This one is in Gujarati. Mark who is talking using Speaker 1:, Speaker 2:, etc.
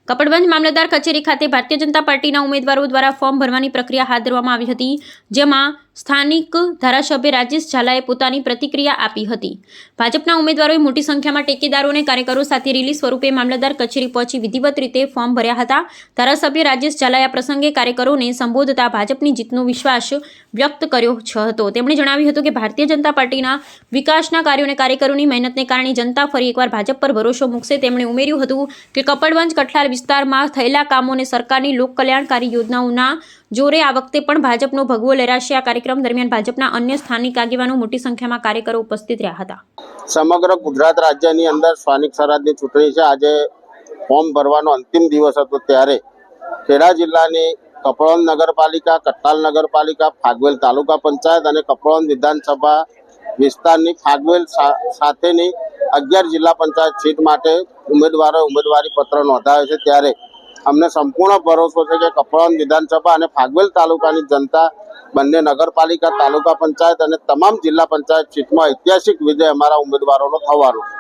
Speaker 1: કપડવંજ મામલતદાર કચેરી ખાતે ભારતીય જનતા પાર્ટીના ઉમેદવારો દ્વારા ફોર્મ ભરવાની પ્રક્રિયા હાથ ધરવામાં આવી હતી, જેમાં સ્થાનિક ધારાસભ્ય રાજેશ ઝાલાએ પોતાની પ્રતિક્રિયા આપી હતી। ભાજપના ઉમેદવારોએ મોટી સંખ્યામાં ટેકેદારો અને કાર્યકરો સાથે રેલી સ્વરૂપે મામલતદાર કચેરી પહોંચી વિધિવત રીતે ફોર્મ ભર્યા હતા। ધારાસભ્ય રાજેશ ઝાલાએ આ પ્રસંગે કાર્યકરોને સંબોધતા ભાજપની જીતનો વિશ્વાસ વ્યક્ત કર્યો હતો। તેમણે જણાવ્યું હતું કે ભારતીય જનતા પાર્ટીના વિકાસના કાર્યો અને કાર્યકરોની મહેનતને કારણે જનતા ફરી એકવાર ભાજપ પર ભરોસો મૂકશે। તેમણે ઉમેર્યું હતું કે કપડવંજ કઠલાલ વિસ્તારમાં થયેલા કામો અને સરકારની લોકકલ્યાણકારી યોજનાઓના જોરે આ વખતે પણ ભાજપનો ભગવો લહેરાશે। આ કાર્યક્રમ દરમિયાન ભાજપના અન્ય સ્થાનિક આગેવાનો મોટી સંખ્યામાં કાર્યકરો ઉપસ્થિત રહ્યા હતા।
Speaker 2: સમગ્ર ગુજરાત રાજ્યની અંદર સ્થાનિક સ્વરાજની ચૂંટણી છે। આજે ફોર્મ ભરવાનો અંતિમ દિવસ હતો, ત્યારે ખેડા જિલ્લાની કપડવંજ નગરપાલિકા, કઠલાલ નગરપાલિકા, ફાગવેલ તાલુકા પંચાયત અને કપડવંજ વિધાનસભા વિસ્તારની ફાગવેલ સાથેની 11 જિલ્લા પંચાયત સીટ માટે ઉમેદવારોએ ઉમેદવારી પત્ર નોંધાવ્યો છે। ત્યારે અમને સંપૂર્ણ ભરોસો છે કે કપડવંજ વિધાનસભા અને ફાગવેલ તાલુકાની જનતા બંને નગરપાલિકા, તાલુકા પંચાયત અને તમામ જિલ્લા પંચાયત સીટમાં ઐતિહાસિક વિજય અમારા ઉમેદવારોનો થવાનો છે।